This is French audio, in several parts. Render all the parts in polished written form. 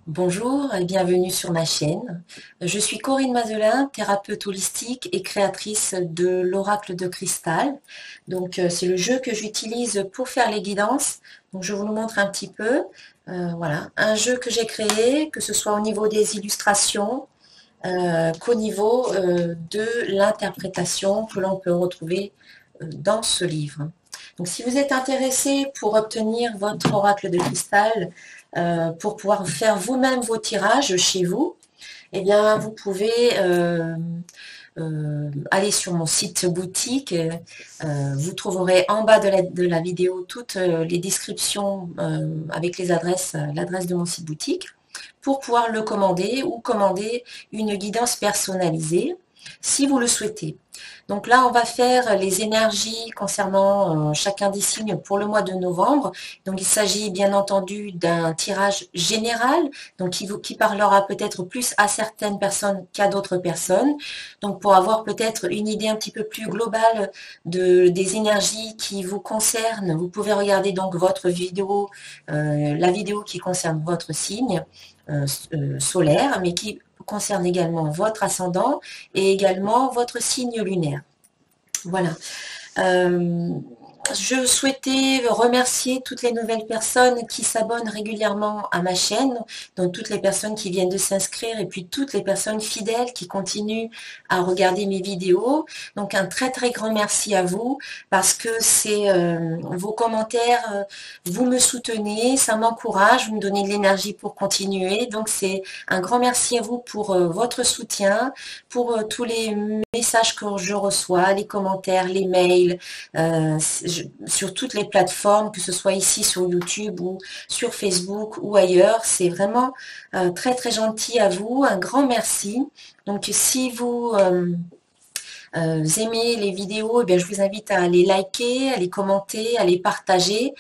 Bonjour et bienvenue sur ma chaîne. Je suis Corinne Mazelin, thérapeute holistique et créatrice de l'oracle de cristal. Donc c'est le jeu que j'utilise pour faire les guidances. Donc je vous le montre un petit peu. Voilà, un jeu que j'ai créé, que ce soit au niveau des illustrations, qu'au niveau de l'interprétation que l'on peut retrouver dans ce livre. Donc si vous êtes intéressé pour obtenir votre oracle de cristal, pour pouvoir faire vous-même vos tirages chez vous, eh bien vous pouvez aller sur mon site boutique. Vous trouverez en bas de la vidéo toutes les descriptions avec les adresses, l'adresse de mon site boutique, pour pouvoir le commander ou commander une guidance personnalisée si vous le souhaitez. Donc là, on va faire les énergies concernant chacun des signes pour le mois de novembre. Donc il s'agit bien entendu d'un tirage général, donc qui parlera peut-être plus à certaines personnes qu'à d'autres personnes. Donc pour avoir peut-être une idée un petit peu plus globale des énergies qui vous concernent, vous pouvez regarder donc votre vidéo, la vidéo qui concerne votre signe solaire, mais qui concerne également votre ascendant et également votre signe lunaire. Voilà. Euh, je souhaitais remercier toutes les nouvelles personnes qui s'abonnent régulièrement à ma chaîne, donc toutes les personnes qui viennent de s'inscrire et puis toutes les personnes fidèles qui continuent à regarder mes vidéos. Donc un très très grand merci à vous parce que c'est vos commentaires, vous me soutenez, ça m'encourage, vous me donnez de l'énergie pour continuer. Donc c'est un grand merci à vous pour votre soutien, pour tous les messages que je reçois, les commentaires, les mails, sur toutes les plateformes, que ce soit ici sur YouTube ou sur Facebook ou ailleurs. C'est vraiment très très gentil à vous, un grand merci. Donc si vous aimez les vidéos, eh bien, je vous invite à les liker, à les commenter, à les partager.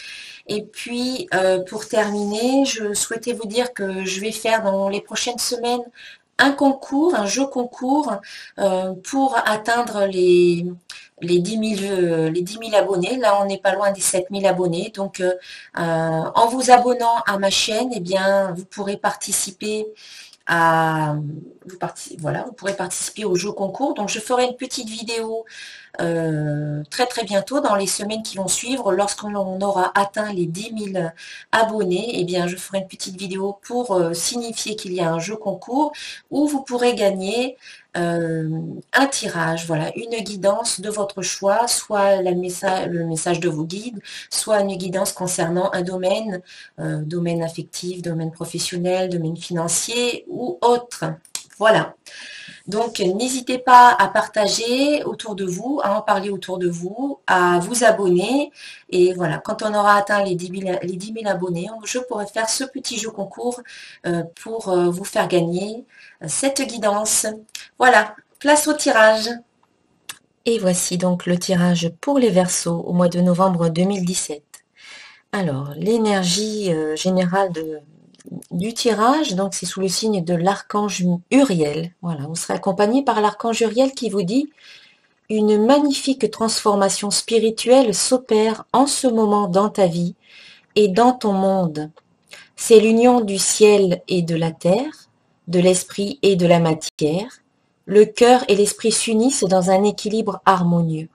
Et puis pour terminer, je souhaitais vous dire que je vais faire dans les prochaines semaines un concours, un jeu concours pour atteindre les 10 000, les 10 000 abonnés. Là, on n'est pas loin des 7 000 abonnés. Donc, en vous abonnant à ma chaîne, eh bien, vous pourrez participer voilà, vous pourrez participer au jeu concours. Donc, je ferai une petite vidéo très très bientôt, dans les semaines qui vont suivre, lorsqu'on aura atteint les 10 000 abonnés, eh bien je ferai une petite vidéo pour signifier qu'il y a un jeu concours où vous pourrez gagner un tirage, voilà, une guidance de votre choix, soit le message de vos guides, soit une guidance concernant un domaine, domaine affectif, domaine professionnel, domaine financier ou autre. Voilà. Donc, n'hésitez pas à partager autour de vous, à en parler autour de vous, à vous abonner. Et voilà, quand on aura atteint les 10 000 abonnés, je pourrai faire ce petit jeu concours pour vous faire gagner cette guidance. Voilà, place au tirage. Et voici donc le tirage pour les Verseaux au mois de novembre 2017. Alors, l'énergie générale du tirage, donc c'est sous le signe de l'archange Uriel. Voilà, vous serez accompagné par l'archange Uriel qui vous dit: une magnifique transformation spirituelle s'opère en ce moment dans ta vie et dans ton monde. C'est l'union du ciel et de la terre, de l'esprit et de la matière. Le cœur et l'esprit s'unissent dans un équilibre harmonieux.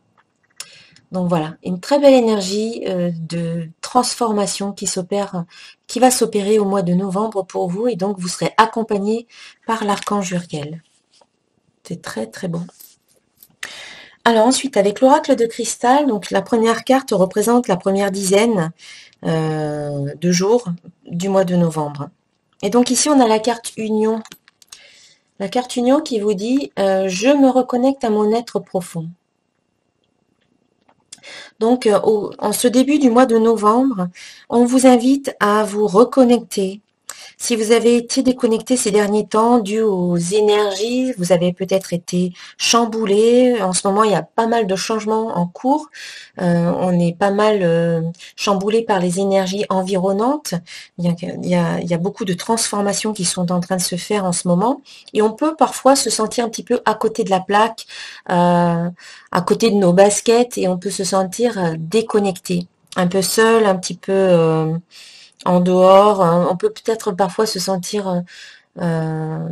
Donc voilà, une très belle énergie de transformation qui va s'opérer au mois de novembre pour vous, et donc vous serez accompagné par l'archange Uriel. C'est très très bon. Alors ensuite, avec l'oracle de cristal, donc la première carte représente la première dizaine de jours du mois de novembre. Et donc ici, on a la carte Union. La carte Union qui vous dit je me reconnecte à mon être profond. Donc, en ce début du mois de novembre, on vous invite à vous reconnecter. Si vous avez été déconnecté ces derniers temps dû aux énergies, vous avez peut-être été chamboulé. En ce moment, il y a pas mal de changements en cours. On est pas mal chamboulé par les énergies environnantes. Il y a beaucoup de transformations qui sont en train de se faire en ce moment. Et on peut parfois se sentir un petit peu à côté de la plaque, à côté de nos baskets, et on peut se sentir déconnecté, un peu seul, un petit peu en dehors. On peut peut-être parfois se sentir un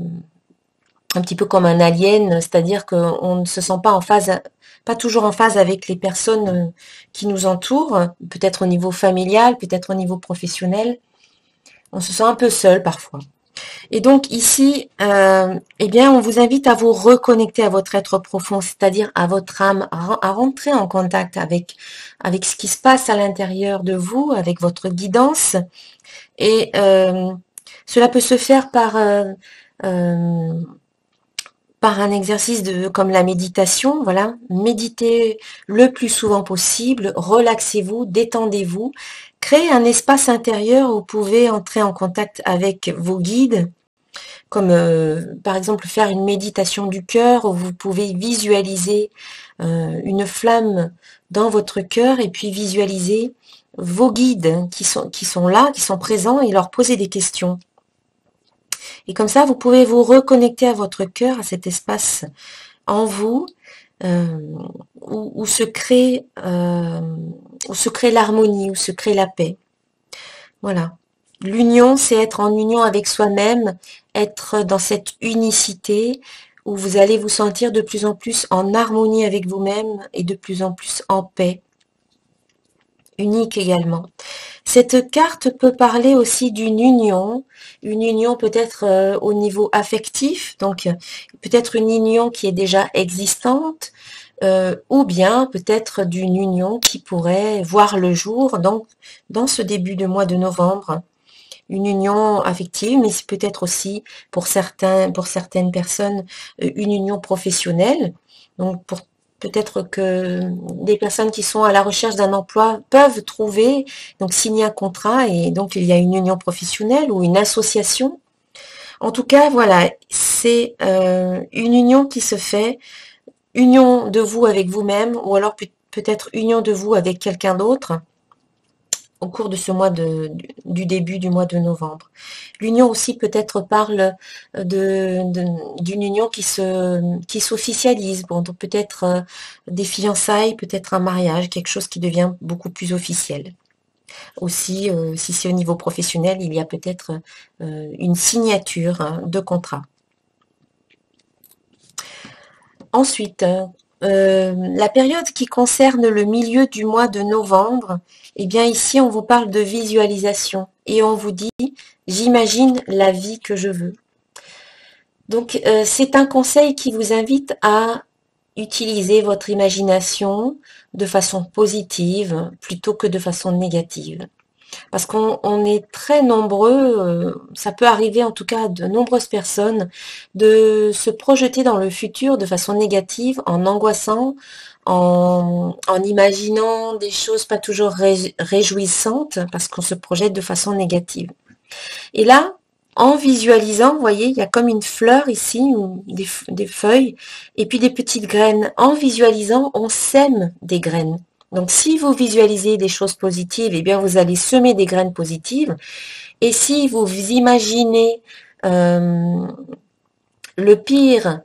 petit peu comme un alien, c'est-à-dire qu'on ne se sent pas en phase, pas toujours en phase avec les personnes qui nous entourent, peut-être au niveau familial, peut-être au niveau professionnel. On se sent un peu seul parfois. Et donc ici, eh bien, on vous invite à vous reconnecter à votre être profond, c'est-à-dire à votre âme, à rentrer en contact avec ce qui se passe à l'intérieur de vous, avec votre guidance. Et cela peut se faire euh, par un exercice comme la méditation, voilà. Méditez le plus souvent possible, relaxez-vous, détendez-vous, créez un espace intérieur où vous pouvez entrer en contact avec vos guides, comme par exemple faire une méditation du cœur où vous pouvez visualiser une flamme dans votre cœur et puis visualiser vos guides qui sont là, qui sont présents et leur poser des questions. Et comme ça, vous pouvez vous reconnecter à votre cœur, à cet espace en vous, euh, où se crée l'harmonie, où se crée la paix. Voilà. L'union, c'est être en union avec soi-même, être dans cette unicité où vous allez vous sentir de plus en plus en harmonie avec vous-même et de plus en plus en paix. Unique également. Cette carte peut parler aussi d'une une union peut-être au niveau affectif, donc peut-être une union qui est déjà existante, ou bien peut-être d'une union qui pourrait voir le jour dans ce début de mois de novembre. Une union affective, mais c'est peut-être aussi pour certaines personnes une union professionnelle. Donc peut-être que des personnes qui sont à la recherche d'un emploi peuvent trouver, donc signer un contrat et donc il y a une union professionnelle ou une association. En tout cas, voilà, c'est une union qui se fait, union de vous avec vous-même ou alors peut-être union de vous avec quelqu'un d'autre au cours de ce mois du début du mois de novembre. L'union aussi peut-être parle d'une union qui s'officialise. Bon, donc peut-être des fiançailles, peut-être un mariage, quelque chose qui devient beaucoup plus officiel. Aussi, si c'est au niveau professionnel, il y a peut-être une signature de contrat. Ensuite, la période qui concerne le milieu du mois de novembre, eh bien ici on vous parle de visualisation et on vous dit j'imagine la vie que je veux. Donc c'est un conseil qui vous invite à utiliser votre imagination de façon positive plutôt que de façon négative. Parce qu'on est très nombreux, ça peut arriver en tout cas à de nombreuses personnes, de se projeter dans le futur de façon négative, en angoissant, en imaginant des choses pas toujours réjouissantes, parce qu'on se projette de façon négative. Et là, en visualisant, vous voyez, il y a comme une fleur ici, ou des feuilles, et puis des petites graines. En visualisant, on sème des graines. Donc, si vous visualisez des choses positives, eh bien, vous allez semer des graines positives. Et si vous imaginez le pire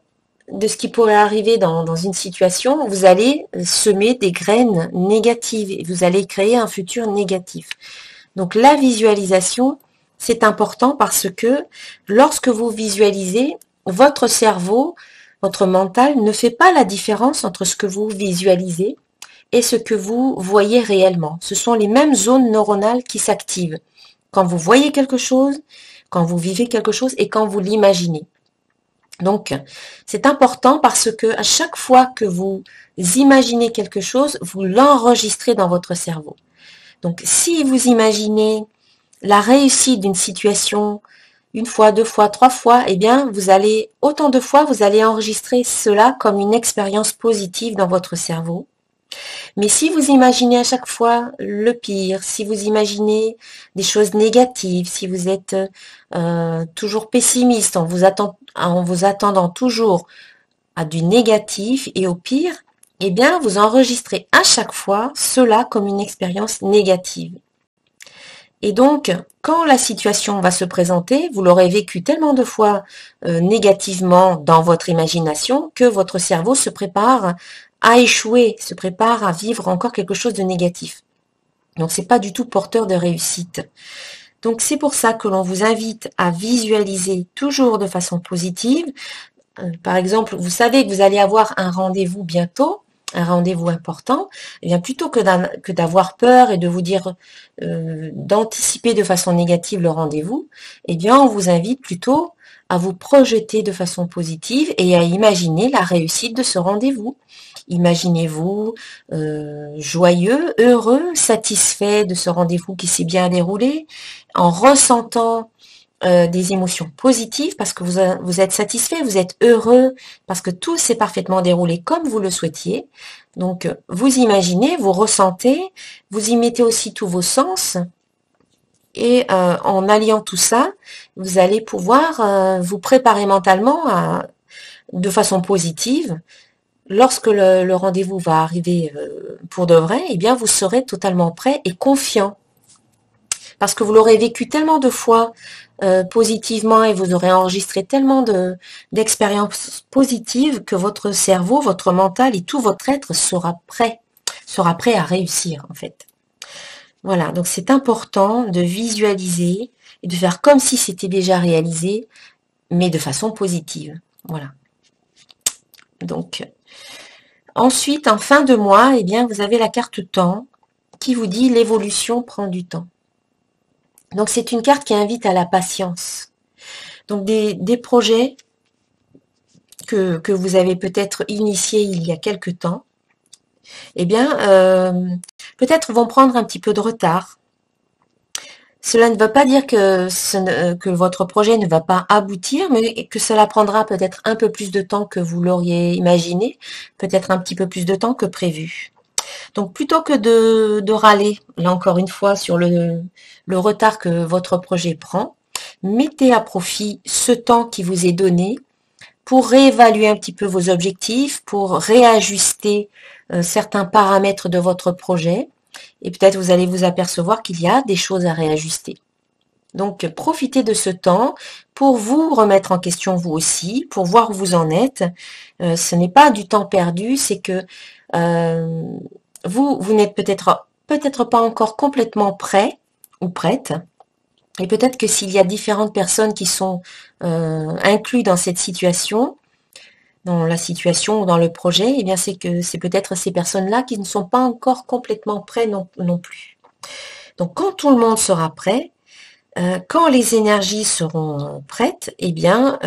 de ce qui pourrait arriver dans une situation, vous allez semer des graines négatives et vous allez créer un futur négatif. Donc, la visualisation, c'est important parce que lorsque vous visualisez, votre cerveau, votre mental ne fait pas la différence entre ce que vous visualisez et ce que vous voyez réellement. Ce sont les mêmes zones neuronales qui s'activent quand vous voyez quelque chose, quand vous vivez quelque chose et quand vous l'imaginez. Donc, c'est important parce que à chaque fois que vous imaginez quelque chose, vous l'enregistrez dans votre cerveau. Donc, si vous imaginez la réussite d'une situation une fois, deux fois, trois fois, eh bien, autant de fois, vous allez enregistrer cela comme une expérience positive dans votre cerveau. Mais si vous imaginez à chaque fois le pire, si vous imaginez des choses négatives, si vous êtes toujours pessimiste en vous attendant toujours à du négatif et au pire, eh bien, vous enregistrez à chaque fois cela comme une expérience négative. Et donc, quand la situation va se présenter, vous l'aurez vécu tellement de fois négativement dans votre imagination que votre cerveau se prépare à échouer, se prépare à vivre encore quelque chose de négatif. Donc, c'est pas du tout porteur de réussite. Donc c'est pour ça que l'on vous invite à visualiser toujours de façon positive. Par exemple, vous savez que vous allez avoir un rendez-vous bientôt, un rendez-vous important, eh bien plutôt que d'avoir peur et de vous dire d'anticiper de façon négative le rendez-vous, eh bien on vous invite plutôt à vous projeter de façon positive et à imaginer la réussite de ce rendez-vous. Imaginez-vous joyeux, heureux, satisfait de ce rendez-vous qui s'est bien déroulé, en ressentant des émotions positives parce que vous êtes satisfait, vous êtes heureux, parce que tout s'est parfaitement déroulé comme vous le souhaitiez. Donc, vous imaginez, vous ressentez, vous y mettez aussi tous vos sens, et en alliant tout ça, vous allez pouvoir vous préparer mentalement de façon positive. Lorsque le rendez-vous va arriver pour de vrai, eh bien, vous serez totalement prêt et confiant. Parce que vous l'aurez vécu tellement de fois positivement et vous aurez enregistré tellement d'expériences positives que votre cerveau, votre mental et tout votre être sera prêt à réussir en fait. Voilà, donc c'est important de visualiser et de faire comme si c'était déjà réalisé, mais de façon positive. Voilà. Donc, ensuite, en fin de mois, eh bien, vous avez la carte temps qui vous dit l'évolution prend du temps. Donc, c'est une carte qui invite à la patience. Donc, des projets que vous avez peut-être initiés il y a quelque temps, eh bien, peut-être vont prendre un petit peu de retard. Cela ne veut pas dire que votre projet ne va pas aboutir, mais que cela prendra peut-être un peu plus de temps que vous l'auriez imaginé, peut-être un petit peu plus de temps que prévu. Donc plutôt que de râler, là encore une fois, sur le retard que votre projet prend, mettez à profit ce temps qui vous est donné pour réévaluer un petit peu vos objectifs, pour réajuster certains paramètres de votre projet. Et peut-être vous allez vous apercevoir qu'il y a des choses à réajuster. Donc, profitez de ce temps pour vous remettre en question vous aussi, pour voir où vous en êtes. Ce n'est pas du temps perdu, c'est que vous n'êtes peut-être pas encore complètement prêt ou prête. Et peut-être que s'il y a différentes personnes qui sont incluses dans cette situation, dans la situation ou dans le projet, eh bien c'est que c'est peut-être ces personnes-là qui ne sont pas encore complètement prêts non plus. Donc quand tout le monde sera prêt, quand les énergies seront prêtes, eh bien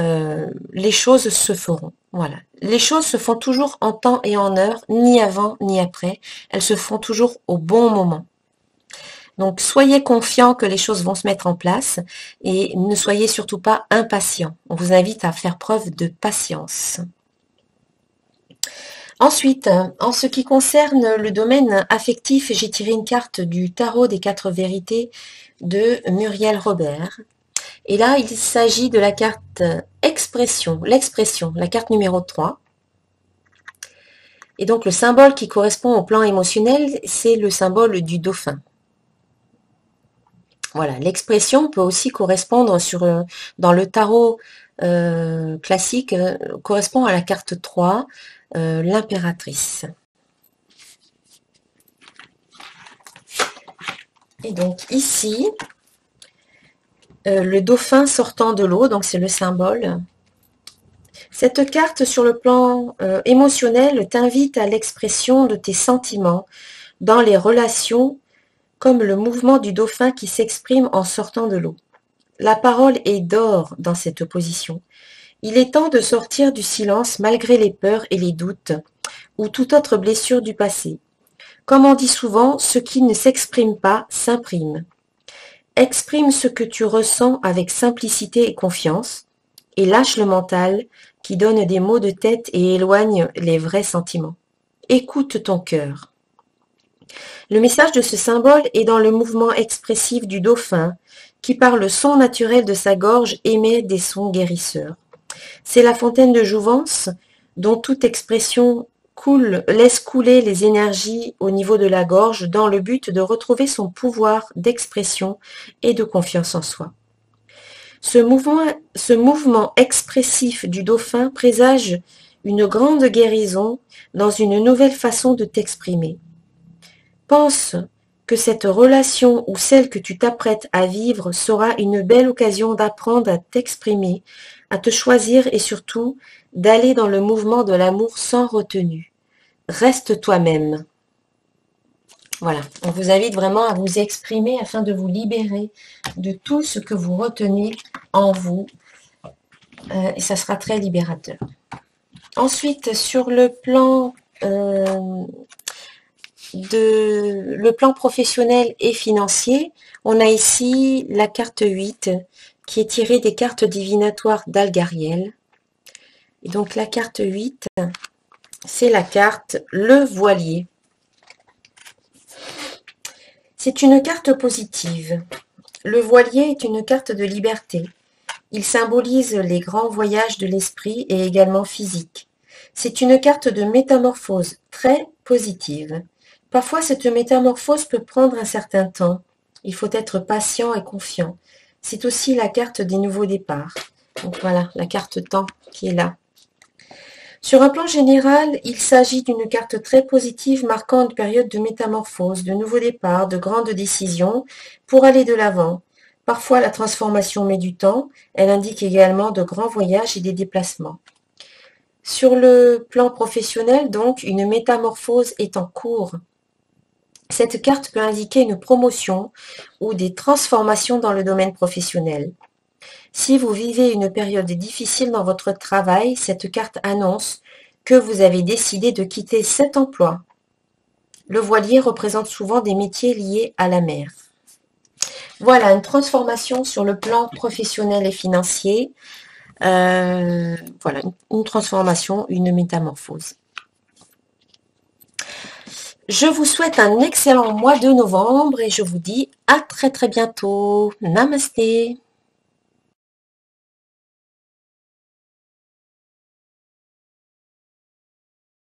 les choses se feront. Voilà. Les choses se font toujours en temps et en heure, ni avant ni après. Elles se font toujours au bon moment. Donc soyez confiants que les choses vont se mettre en place et ne soyez surtout pas impatients. On vous invite à faire preuve de patience. Ensuite, en ce qui concerne le domaine affectif, j'ai tiré une carte du tarot des 4 vérités de Muriel Robert. Et là, il s'agit de la carte expression, l'expression, la carte numéro 3. Et donc, le symbole qui correspond au plan émotionnel, c'est le symbole du dauphin. Voilà, l'expression peut aussi correspondre dans le tarot classique, correspond à la carte 3, l'impératrice. Et donc ici, le dauphin sortant de l'eau, donc c'est le symbole. Cette carte sur le plan émotionnel t'invite à l'expression de tes sentiments dans les relations, comme le mouvement du dauphin qui s'exprime en sortant de l'eau. La parole est d'or dans cette position. Il est temps de sortir du silence malgré les peurs et les doutes, ou toute autre blessure du passé. Comme on dit souvent, ce qui ne s'exprime pas s'imprime. Exprime ce que tu ressens avec simplicité et confiance, et lâche le mental qui donne des maux de tête et éloigne les vrais sentiments. Écoute ton cœur. Le message de ce symbole est dans le mouvement expressif du dauphin, qui par le son naturel de sa gorge émet des sons guérisseurs. C'est la fontaine de jouvence dont toute expression laisse couler les énergies au niveau de la gorge dans le but de retrouver son pouvoir d'expression et de confiance en soi. Ce mouvement expressif du dauphin présage une grande guérison dans une nouvelle façon de t'exprimer. Pense que cette relation ou celle que tu t'apprêtes à vivre sera une belle occasion d'apprendre à t'exprimer, à te choisir et surtout d'aller dans le mouvement de l'amour sans retenue. Reste toi-même. Voilà, on vous invite vraiment à vous exprimer afin de vous libérer de tout ce que vous retenez en vous. Et ça sera très libérateur. Ensuite, sur le plan professionnel et financier, on a ici la carte 8 qui est tirée des cartes divinatoires d'Algariel. Et donc la carte 8, c'est la carte le voilier. C'est une carte positive. Le voilier est une carte de liberté. Il symbolise les grands voyages de l'esprit et également physiques. C'est une carte de métamorphose très positive. Parfois, cette métamorphose peut prendre un certain temps. Il faut être patient et confiant. C'est aussi la carte des nouveaux départs. Donc voilà, la carte temps qui est là. Sur un plan général, il s'agit d'une carte très positive marquant une période de métamorphose, de nouveaux départs, de grandes décisions pour aller de l'avant. Parfois, la transformation met du temps. Elle indique également de grands voyages et des déplacements. Sur le plan professionnel, donc, une métamorphose est en cours. Cette carte peut indiquer une promotion ou des transformations dans le domaine professionnel. Si vous vivez une période difficile dans votre travail, cette carte annonce que vous avez décidé de quitter cet emploi. Le voilier représente souvent des métiers liés à la mer. Voilà, une transformation sur le plan professionnel et financier. Voilà, une transformation, une métamorphose. Je vous souhaite un excellent mois de novembre et je vous dis à très très bientôt. Namasté.